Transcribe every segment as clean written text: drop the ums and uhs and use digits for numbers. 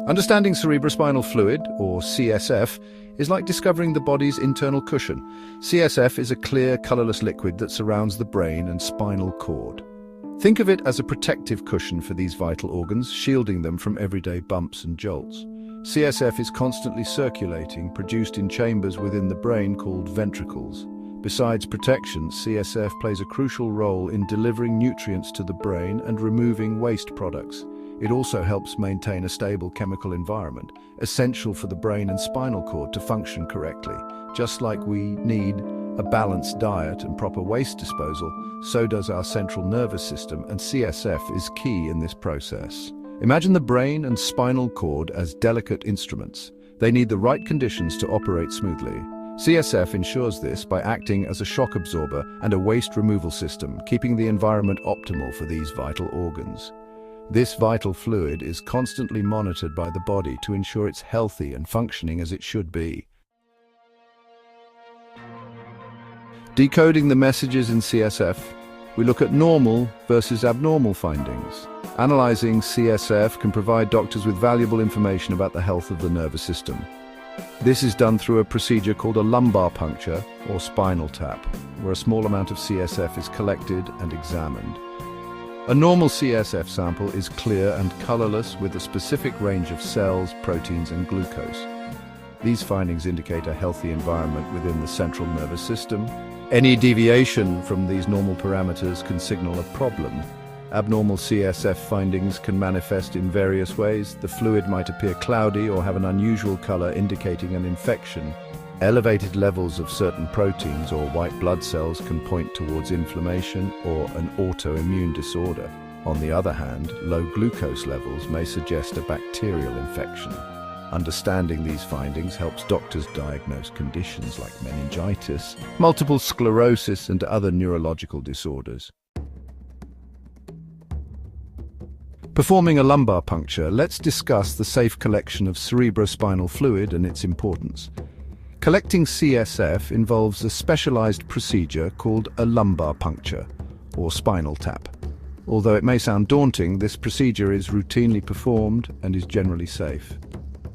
Understanding cerebrospinal fluid, or CSF, is like discovering the body's internal cushion. CSF is a clear, colorless liquid that surrounds the brain and spinal cord. Think of it as a protective cushion for these vital organs, shielding them from everyday bumps and jolts. CSF is constantly circulating, produced in chambers within the brain called ventricles. Besides protection, CSF plays a crucial role in delivering nutrients to the brain and removing waste products. It also helps maintain a stable chemical environment, essential for the brain and spinal cord to function correctly. Just like we need a balanced diet and proper waste disposal, so does our central nervous system, and CSF is key in this process. Imagine the brain and spinal cord as delicate instruments. They need the right conditions to operate smoothly. CSF ensures this by acting as a shock absorber and a waste removal system, keeping the environment optimal for these vital organs. This vital fluid is constantly monitored by the body to ensure it's healthy and functioning as it should be. Decoding the messages in CSF, we look at normal versus abnormal findings. Analyzing CSF can provide doctors with valuable information about the health of the nervous system. This is done through a procedure called a lumbar puncture or spinal tap, where a small amount of CSF is collected and examined. A normal CSF sample is clear and colorless with a specific range of cells, proteins, and glucose. These findings indicate a healthy environment within the central nervous system. Any deviation from these normal parameters can signal a problem. Abnormal CSF findings can manifest in various ways. The fluid might appear cloudy or have an unusual color indicating an infection. Elevated levels of certain proteins or white blood cells can point towards inflammation or an autoimmune disorder. On the other hand, low glucose levels may suggest a bacterial infection. Understanding these findings helps doctors diagnose conditions like meningitis, multiple sclerosis, and other neurological disorders. Performing a lumbar puncture, let's discuss the safe collection of cerebrospinal fluid and its importance. Collecting CSF involves a specialized procedure called a lumbar puncture, or spinal tap. Although it may sound daunting, this procedure is routinely performed and is generally safe.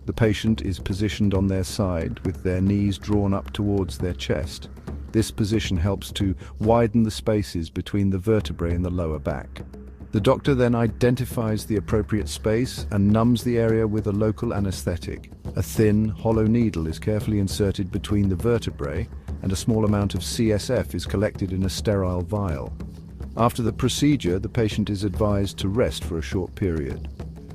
The patient is positioned on their side with their knees drawn up towards their chest. This position helps to widen the spaces between the vertebrae and the lower back. The doctor then identifies the appropriate space and numbs the area with a local anesthetic. A thin, hollow needle is carefully inserted between the vertebrae, and a small amount of CSF is collected in a sterile vial. After the procedure, the patient is advised to rest for a short period.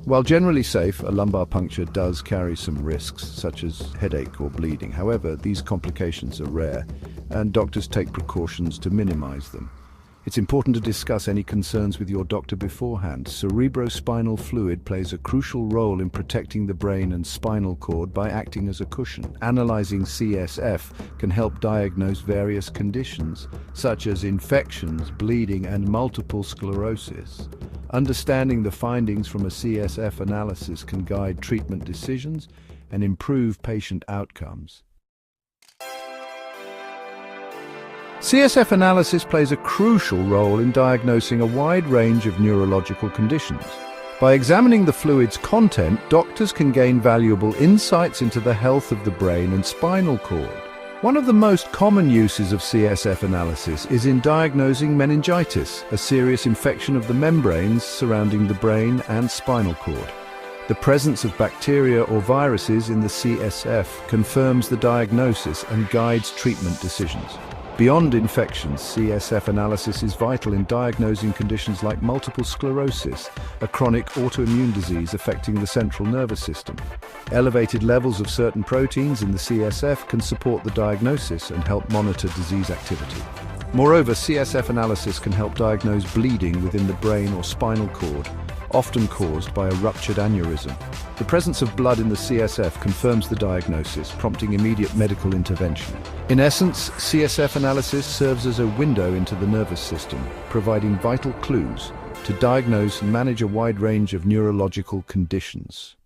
While generally safe, a lumbar puncture does carry some risks, such as headache or bleeding. However, these complications are rare, and doctors take precautions to minimize them. It's important to discuss any concerns with your doctor beforehand. Cerebrospinal fluid plays a crucial role in protecting the brain and spinal cord by acting as a cushion. Analyzing CSF can help diagnose various conditions, such as infections, bleeding, and multiple sclerosis. Understanding the findings from a CSF analysis can guide treatment decisions and improve patient outcomes. CSF analysis plays a crucial role in diagnosing a wide range of neurological conditions. By examining the fluid's content, doctors can gain valuable insights into the health of the brain and spinal cord. One of the most common uses of CSF analysis is in diagnosing meningitis, a serious infection of the membranes surrounding the brain and spinal cord. The presence of bacteria or viruses in the CSF confirms the diagnosis and guides treatment decisions. Beyond infections, CSF analysis is vital in diagnosing conditions like multiple sclerosis, a chronic autoimmune disease affecting the central nervous system. Elevated levels of certain proteins in the CSF can support the diagnosis and help monitor disease activity. Moreover, CSF analysis can help diagnose bleeding within the brain or spinal cord, often caused by a ruptured aneurysm. The presence of blood in the CSF confirms the diagnosis, prompting immediate medical intervention. In essence, CSF analysis serves as a window into the nervous system, providing vital clues to diagnose and manage a wide range of neurological conditions.